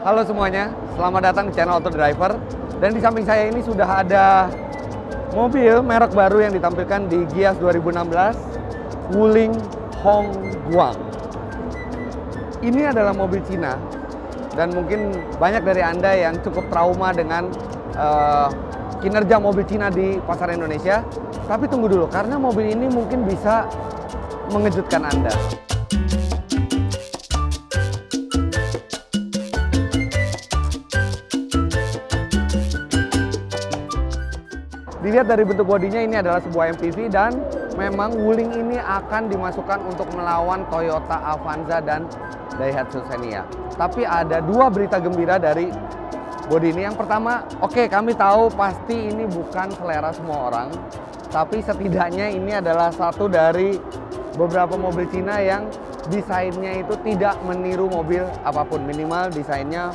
Halo semuanya, selamat datang di channel Auto Driver. Dan di samping saya ini sudah ada mobil merek baru yang ditampilkan di Gias 2016, Wuling Hongguang. Ini adalah mobil Cina dan mungkin banyak dari Anda yang cukup trauma dengan kinerja mobil Cina di pasar Indonesia. Tapi tunggu dulu, karena mobil ini mungkin bisa mengejutkan Anda. Dilihat dari bentuk bodinya, ini adalah sebuah MPV dan memang Wuling ini akan dimasukkan untuk melawan Toyota Avanza dan Daihatsu Xenia. Tapi ada dua berita gembira dari bodi ini. Yang pertama, oke, kami tahu pasti ini bukan selera semua orang, tapi setidaknya ini adalah satu dari beberapa mobil Cina yang desainnya itu tidak meniru mobil apapun, minimal desainnya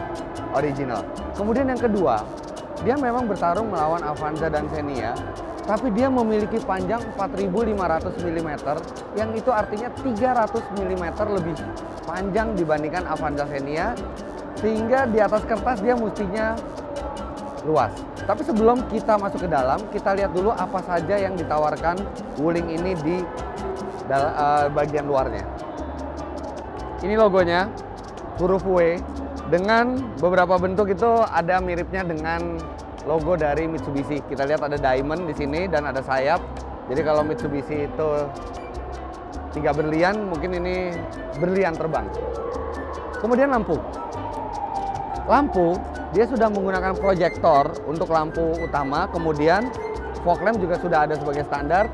original. Kemudian yang kedua, dia memang bertarung melawan Avanza dan Xenia, tapi dia memiliki panjang 4.500 mm, yang itu artinya 300 mm lebih panjang dibandingkan Avanza Xenia, sehingga di atas kertas dia mestinya luas. Tapi sebelum kita masuk ke dalam, kita lihat dulu apa saja yang ditawarkan Wuling ini di bagian luarnya. Ini logonya, huruf W. Dengan beberapa bentuk itu ada miripnya dengan logo dari Mitsubishi. Kita lihat ada diamond di sini dan ada sayap. Jadi kalau Mitsubishi itu 3 berlian, mungkin ini berlian terbang. Kemudian lampu. Lampu, dia sudah menggunakan proyektor untuk lampu utama, kemudian fog lamp juga sudah ada sebagai standar.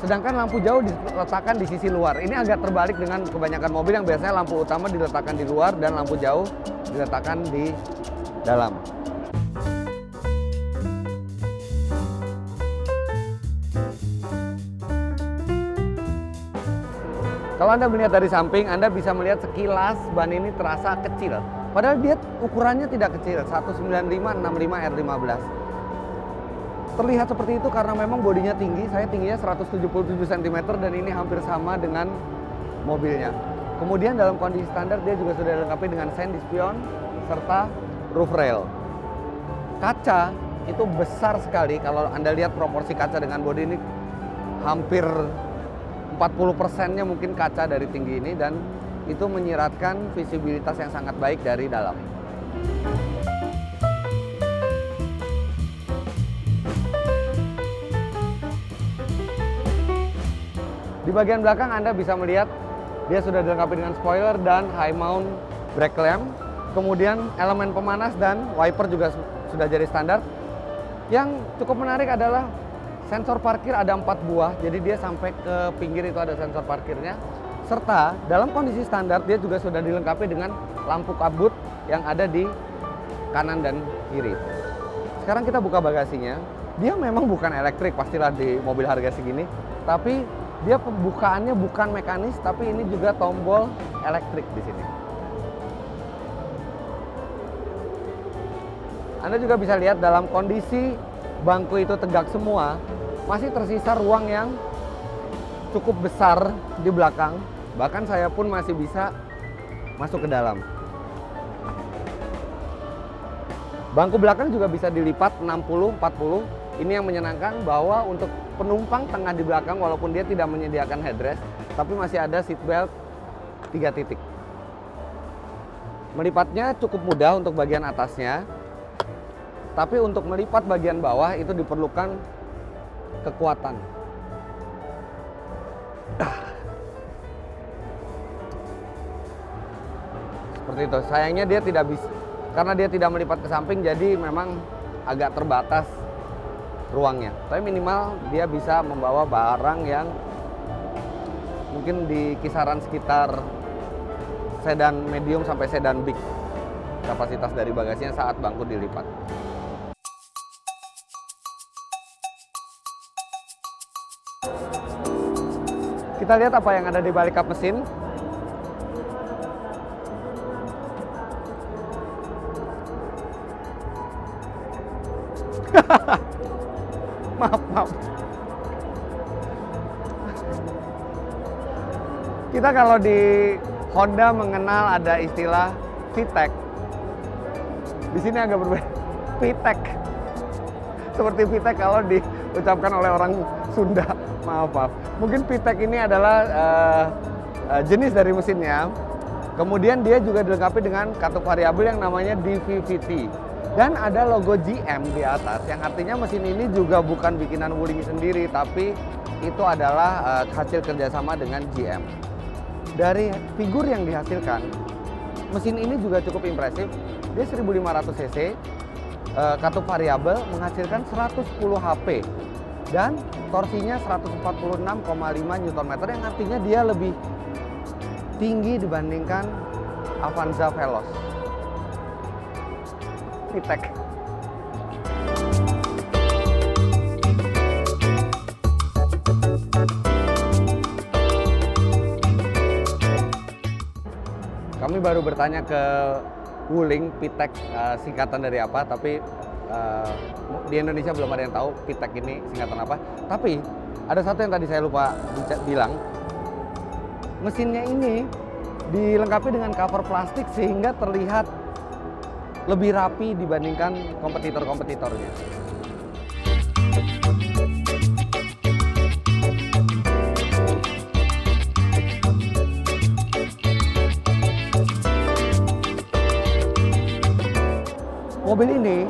Sedangkan lampu jauh diletakkan di sisi luar. Ini agak terbalik dengan kebanyakan mobil yang biasanya lampu utama diletakkan di luar dan lampu jauh diletakkan di dalam. Kalau Anda melihat dari samping, Anda bisa melihat sekilas ban ini terasa kecil. Padahal dia ukurannya tidak kecil, 195/65 R15. Terlihat seperti itu karena memang bodinya tinggi. Saya tingginya 177 cm dan ini hampir sama dengan mobilnya. Kemudian dalam kondisi standar dia juga sudah dilengkapi dengan sand spion serta roof rail. Kaca itu besar sekali. Kalau Anda lihat proporsi kaca dengan bodi ini, hampir 40%-nya mungkin kaca dari tinggi ini, dan itu menyiratkan visibilitas yang sangat baik dari dalam. Di bagian belakang Anda bisa melihat dia sudah dilengkapi dengan spoiler dan high mount brake lamp. Kemudian elemen pemanas dan wiper juga sudah jadi standar. Yang cukup menarik adalah sensor parkir ada 4 buah, jadi dia sampai ke pinggir itu ada sensor parkirnya. Serta dalam kondisi standar dia juga sudah dilengkapi dengan lampu kabut yang ada di kanan dan kiri. Sekarang kita buka bagasinya. Dia memang bukan elektrik, pastilah di mobil harga segini, tapi dia pembukaannya bukan mekanis, tapi ini juga tombol elektrik di sini. Anda juga bisa lihat dalam kondisi bangku itu tegak semua, masih tersisa ruang yang cukup besar di belakang. Bahkan saya pun masih bisa masuk ke dalam. Bangku belakang juga bisa dilipat 60-40. Ini yang menyenangkan bahwa untuk penumpang tengah di belakang, walaupun dia tidak menyediakan headrest, tapi masih ada seat belt 3 titik. Melipatnya cukup mudah untuk bagian atasnya, tapi untuk melipat bagian bawah itu diperlukan kekuatan. Seperti itu. Sayangnya dia tidak bisa, karena dia tidak melipat ke samping, jadi memang agak terbatas ruangnya. Tapi minimal dia bisa membawa barang yang mungkin di kisaran sekitar sedan medium sampai sedan big kapasitas dari bagasinya saat bangku dilipat. Kita lihat apa yang ada di balik kap mesin. Maaf. Kita kalau di Honda mengenal ada istilah VTEC, Di sini agak berbeda. Pitek. Seperti pitek kalau diucapkan oleh orang Sunda. Maaf. Mungkin pitek ini adalah jenis dari mesinnya. Kemudian dia juga dilengkapi dengan katup variabel yang namanya DVVT. Dan ada logo GM di atas, yang artinya mesin ini juga bukan bikinan Wuling sendiri, tapi itu adalah hasil kerjasama dengan GM. Dari figur yang dihasilkan, mesin ini juga cukup impresif. Dia 1500 cc, katup variabel menghasilkan 110 HP dan torsinya 146,5 Nm, yang artinya dia lebih tinggi dibandingkan Avanza Veloz. Pitek. Kami baru bertanya ke Wuling Pitek singkatan dari apa, tapi di Indonesia belum ada yang tahu Pitek ini singkatan apa. Tapi ada satu yang tadi saya lupa bilang, mesinnya ini dilengkapi dengan cover plastik sehingga terlihat lebih rapi dibandingkan kompetitor-kompetitornya. Mobil ini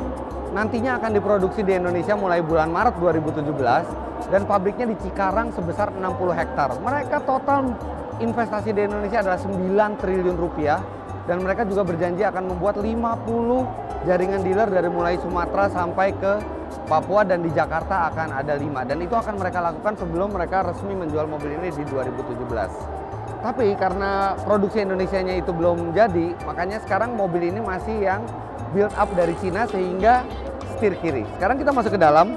nantinya akan diproduksi di Indonesia mulai bulan Maret 2017 dan pabriknya di Cikarang sebesar 60 hektar. Mereka total investasi di Indonesia adalah 9 triliun rupiah. Dan mereka juga berjanji akan membuat 50 jaringan dealer dari mulai Sumatera sampai ke Papua, dan di Jakarta akan ada 5. Dan itu akan mereka lakukan sebelum mereka resmi menjual mobil ini di 2017. Tapi karena produksi Indonesianya itu belum jadi, makanya sekarang mobil ini masih yang build up dari Cina sehingga setir kiri. Sekarang kita masuk ke dalam.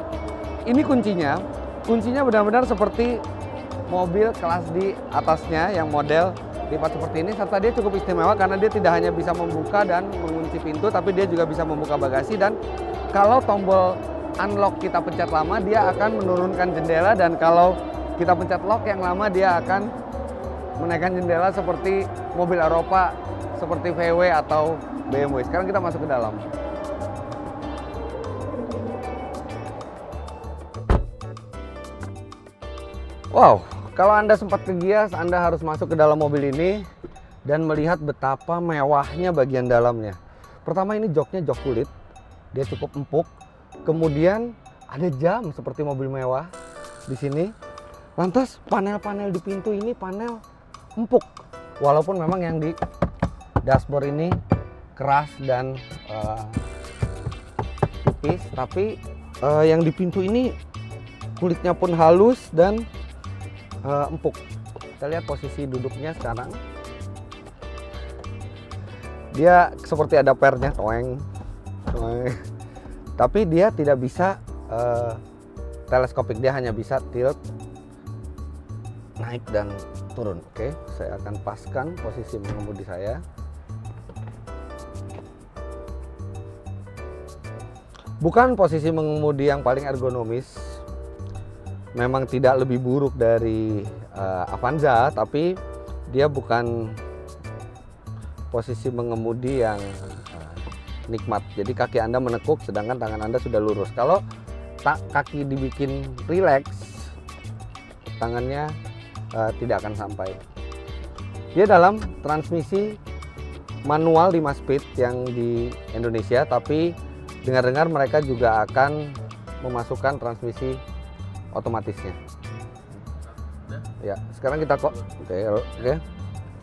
Ini kuncinya. Kuncinya benar-benar seperti mobil kelas di atasnya yang model lipat seperti ini, serta dia cukup istimewa karena dia tidak hanya bisa membuka dan mengunci pintu, tapi dia juga bisa membuka bagasi. Dan kalau tombol unlock kita pencet lama, dia akan menurunkan jendela, dan kalau kita pencet lock yang lama, dia akan menaikkan jendela seperti mobil Eropa, seperti VW atau BMW. Sekarang kita masuk ke dalam. Wow. Kalau Anda sempat ke Gias, Anda harus masuk ke dalam mobil ini dan melihat betapa mewahnya bagian dalamnya. Pertama, ini joknya jok kulit, dia cukup empuk. Kemudian ada jam seperti mobil mewah di sini. Lantas panel-panel di pintu ini panel empuk, walaupun memang yang di dashboard ini keras dan tipis, tapi yang di pintu ini kulitnya pun halus dan empuk. Kita lihat posisi duduknya sekarang. Dia seperti ada pernya, toeng. Tapi dia tidak bisa teleskopik, dia hanya bisa tilt, naik dan turun. Oke, saya akan paskan posisi mengemudi saya. Bukan posisi mengemudi yang paling ergonomis, memang tidak lebih buruk dari Avanza, tapi dia bukan posisi mengemudi yang nikmat. Jadi kaki Anda menekuk sedangkan tangan Anda sudah lurus. Kalau kaki dibikin rileks, tangannya tidak akan sampai. Dia dalam transmisi manual 5 speed yang di Indonesia, tapi dengar-dengar mereka juga akan memasukkan transmisi otomatisnya. Ya, sekarang kita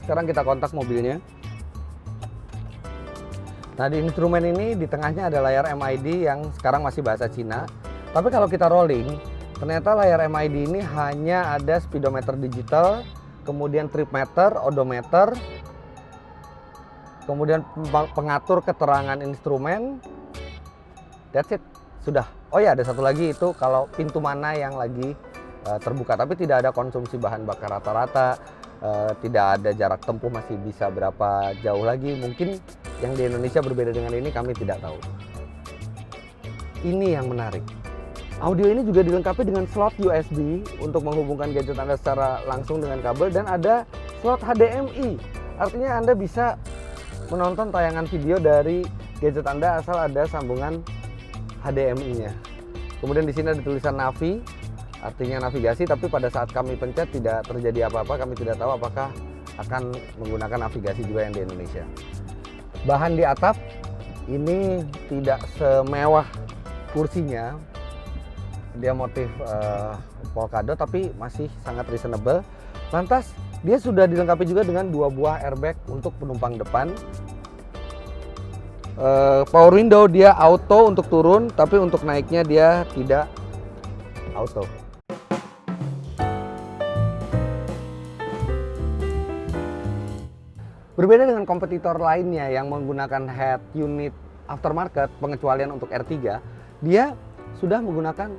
sekarang kita kontak mobilnya. Nah, di instrumen ini di tengahnya ada layar MID yang sekarang masih bahasa Cina. Tapi kalau kita rolling, ternyata layar MID ini hanya ada speedometer digital, kemudian trip meter, odometer, kemudian pengatur keterangan instrumen. That's it. Sudah. Oh ya, ada satu lagi, itu kalau pintu mana yang lagi terbuka, tapi tidak ada konsumsi bahan bakar rata-rata, tidak ada jarak tempuh masih bisa berapa jauh lagi. Mungkin yang di Indonesia berbeda dengan ini, kami tidak tahu. Ini yang menarik. Audio ini juga dilengkapi dengan slot USB untuk menghubungkan gadget Anda secara langsung dengan kabel, dan ada slot HDMI. Artinya Anda bisa menonton tayangan video dari gadget Anda asal ada sambungan HDMI-nya. Kemudian di sini ada tulisan Navi, artinya navigasi, tapi pada saat kami pencet tidak terjadi apa-apa. Kami tidak tahu apakah akan menggunakan navigasi juga yang di Indonesia. Bahan di atap ini tidak semewah kursinya, dia motif polkadot tapi masih sangat reasonable. Lantas dia sudah dilengkapi juga dengan 2 buah airbag untuk penumpang depan. Power window dia auto untuk turun, tapi untuk naiknya dia tidak auto. Berbeda dengan kompetitor lainnya yang menggunakan head unit aftermarket, pengecualian untuk R3, dia sudah menggunakan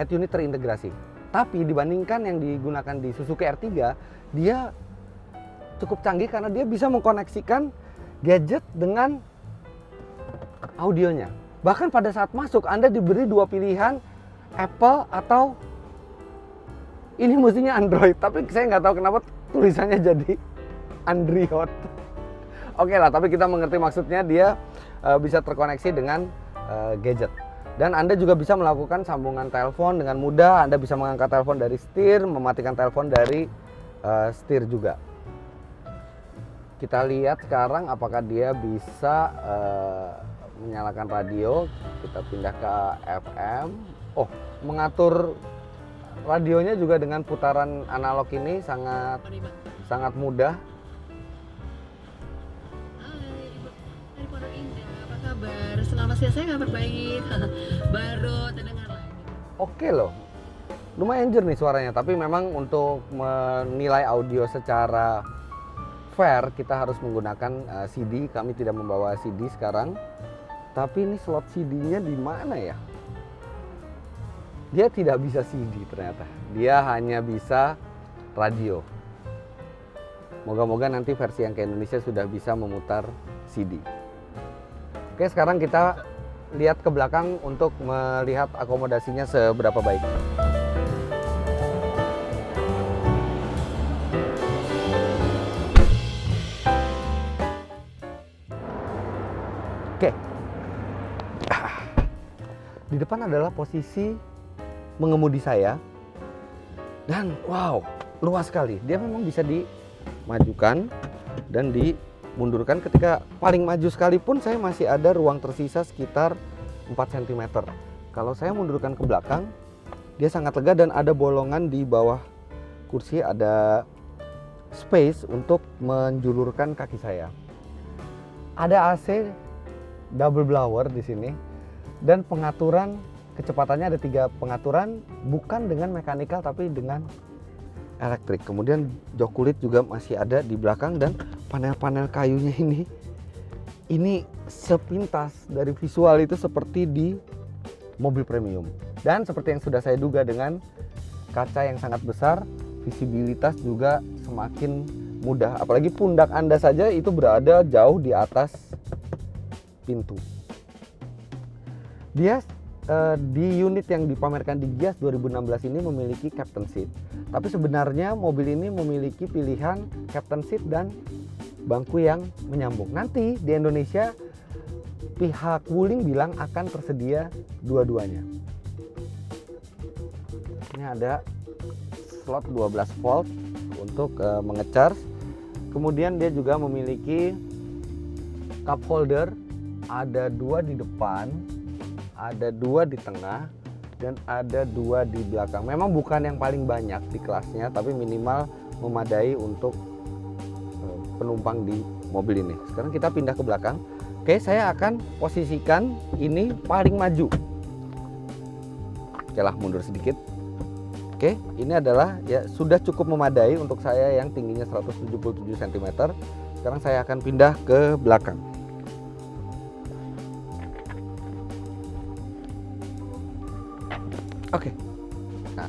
head unit terintegrasi. Tapi dibandingkan yang digunakan di Suzuki R3, dia cukup canggih karena dia bisa mengkoneksikan gadget dengan audionya. Bahkan pada saat masuk Anda diberi 2 pilihan, Apple atau ini mestinya Android, tapi saya nggak tahu kenapa tulisannya jadi Android. Oke lah, tapi kita mengerti maksudnya, dia bisa terkoneksi dengan gadget. Dan Anda juga bisa melakukan sambungan telepon dengan mudah. Anda bisa mengangkat telepon dari setir, mematikan telepon dari setir juga. Kita lihat sekarang apakah dia bisa menyalakan radio. Kita pindah ke FM. Oh, mengatur radionya juga dengan putaran analog ini sangat mudah. Selama saya kabar baik, baru terdengar lagi. Oke loh, lumayan jernih suaranya, tapi memang untuk menilai audio secara fair kita harus menggunakan CD. Kami tidak membawa CD sekarang, tapi ini slot CD-nya di mana ya? Dia tidak bisa CD ternyata, dia hanya bisa radio. Moga-moga nanti versi yang ke Indonesia sudah bisa memutar CD. Oke, sekarang kita lihat ke belakang untuk melihat akomodasinya seberapa baik. Oke. Di depan adalah posisi mengemudi saya. Dan wow, luas sekali. Dia memang bisa dimajukan dan mundurkan. Ketika paling maju sekalipun saya masih ada ruang tersisa sekitar 4 cm. Kalau saya mundurkan ke belakang, dia sangat lega dan ada bolongan di bawah kursi, ada space untuk menjulurkan kaki saya. Ada AC double blower di sini dan pengaturan kecepatannya ada 3 pengaturan, bukan dengan mekanikal tapi dengan elektrik. Kemudian jok kulit juga masih ada di belakang dan panel-panel kayunya ini sepintas dari visual itu seperti di mobil premium. Dan seperti yang sudah saya duga, dengan kaca yang sangat besar, visibilitas juga semakin mudah. Apalagi pundak Anda saja itu berada jauh di atas pintu. Dia di unit yang dipamerkan di Gias 2016 ini memiliki captain seat. Tapi sebenarnya mobil ini memiliki pilihan captain seat dan bangku yang menyambung. Nanti di Indonesia pihak Wuling bilang akan tersedia dua-duanya. Ini ada slot 12 volt untuk mengecharge. Kemudian dia juga memiliki cup holder, ada 2 di depan, ada 2 di tengah, dan ada 2 di belakang. Memang bukan yang paling banyak di kelasnya, tapi minimal memadai untuk penumpang di mobil ini. Sekarang kita pindah ke belakang. Oke, saya akan posisikan ini paling maju. Oke lah, mundur sedikit. Oke, ini adalah ya sudah cukup memadai untuk saya yang tingginya 177 cm. Sekarang saya akan pindah ke belakang. Oke. Nah,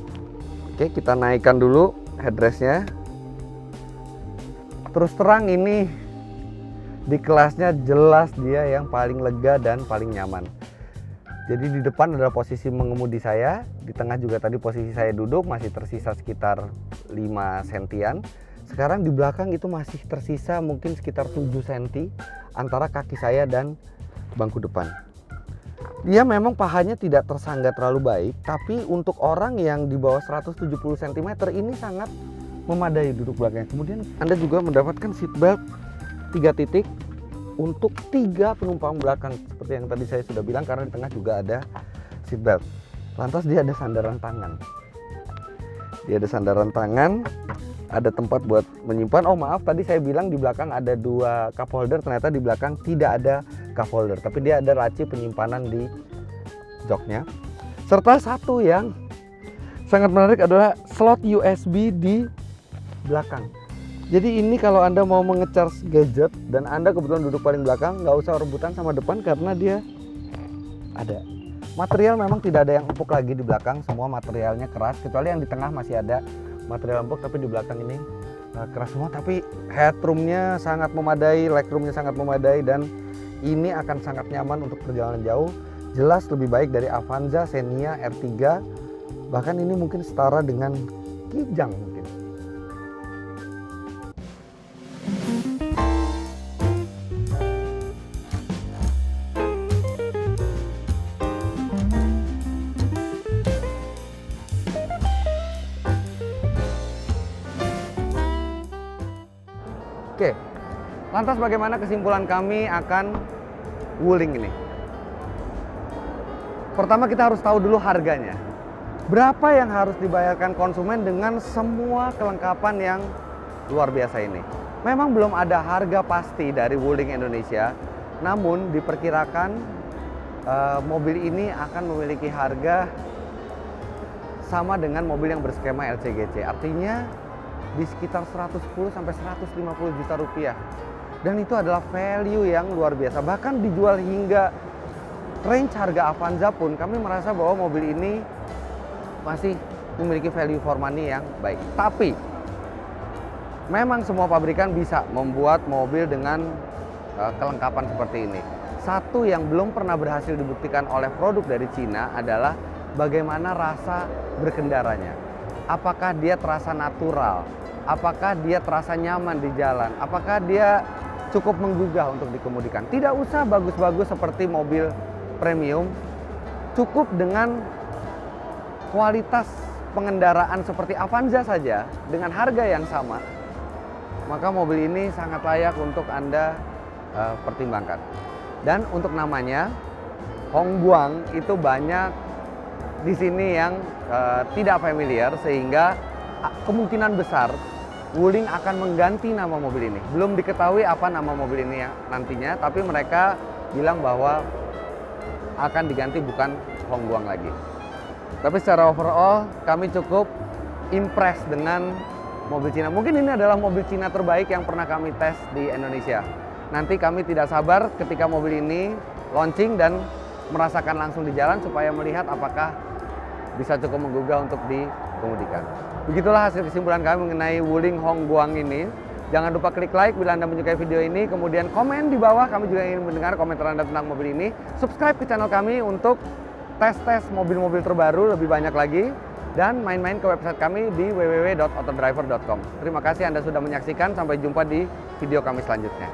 oke, kita naikkan dulu headrestnya. Terus terang ini di kelasnya jelas dia yang paling lega dan paling nyaman. Jadi di depan adalah posisi mengemudi saya, di tengah juga tadi posisi saya duduk, masih tersisa sekitar 5 sentian. Sekarang di belakang itu masih tersisa mungkin sekitar 7 cm antara kaki saya dan bangku depan. Dia memang pahanya tidak tersangga terlalu baik, tapi untuk orang yang di bawah 170 cm ini sangat memadai duduk belakangnya. Kemudian Anda juga mendapatkan seat belt 3 titik untuk 3 penumpang belakang seperti yang tadi saya sudah bilang, karena di tengah juga ada seat belt. Lantas dia ada sandaran tangan. Ada tempat buat menyimpan. Oh maaf, tadi saya bilang di belakang ada 2 cup holder, ternyata di belakang tidak ada cup holder, tapi dia ada laci penyimpanan di joknya. Serta satu yang sangat menarik adalah slot USB di belakang. Jadi ini kalau Anda mau menge-charge gadget dan Anda kebetulan duduk paling belakang, nggak usah rebutan sama depan karena dia ada. Material memang tidak ada yang empuk lagi di belakang, semua materialnya keras, kecuali yang di tengah masih ada material empuk, tapi di belakang ini keras semua. Tapi headroomnya sangat memadai, legroomnya sangat memadai, dan ini akan sangat nyaman untuk perjalanan jauh. Jelas lebih baik dari Avanza, Xenia, R3, bahkan ini mungkin setara dengan Kijang mungkin. Oke, lantas bagaimana kesimpulan kami akan Wuling ini? Pertama kita harus tahu dulu harganya. Berapa yang harus dibayarkan konsumen dengan semua kelengkapan yang luar biasa ini? Memang belum ada harga pasti dari Wuling Indonesia, namun diperkirakan mobil ini akan memiliki harga sama dengan mobil yang berskema LCGC. Artinya di sekitar 110 sampai 150 juta rupiah. Dan itu adalah value yang luar biasa. Bahkan dijual hingga range harga Avanza pun kami merasa bahwa mobil ini masih memiliki value for money yang baik. Tapi memang semua pabrikan bisa membuat mobil dengan kelengkapan seperti ini. Satu yang belum pernah berhasil dibuktikan oleh produk dari Cina adalah bagaimana rasa berkendaranya. Apakah dia terasa natural? Apakah dia terasa nyaman di jalan? Apakah dia cukup menggugah untuk dikemudikan? Tidak usah bagus-bagus seperti mobil premium, cukup dengan kualitas pengendaraan seperti Avanza saja dengan harga yang sama, maka mobil ini sangat layak untuk Anda pertimbangkan. Dan untuk namanya Hongguang itu banyak di sini yang tidak familiar, sehingga kemungkinan besar Wuling akan mengganti nama mobil ini. Belum diketahui apa nama mobil ini nantinya, tapi mereka bilang bahwa akan diganti bukan Hongguang lagi. Tapi secara overall kami cukup impress dengan mobil Cina. Mungkin ini adalah mobil Cina terbaik yang pernah kami tes di Indonesia. Nanti kami tidak sabar ketika mobil ini launching dan merasakan langsung di jalan supaya melihat apakah bisa cukup menggugah untuk dikemudikan. Begitulah hasil kesimpulan kami mengenai Wuling Hongguang ini. Jangan lupa klik like bila Anda menyukai video ini, kemudian komen di bawah. Kami juga ingin mendengar komentar Anda tentang mobil ini. Subscribe ke channel kami untuk tes-tes mobil-mobil terbaru lebih banyak lagi, dan main-main ke website kami di www.autodriver.com. Terima kasih Anda sudah menyaksikan, sampai jumpa di video kami selanjutnya.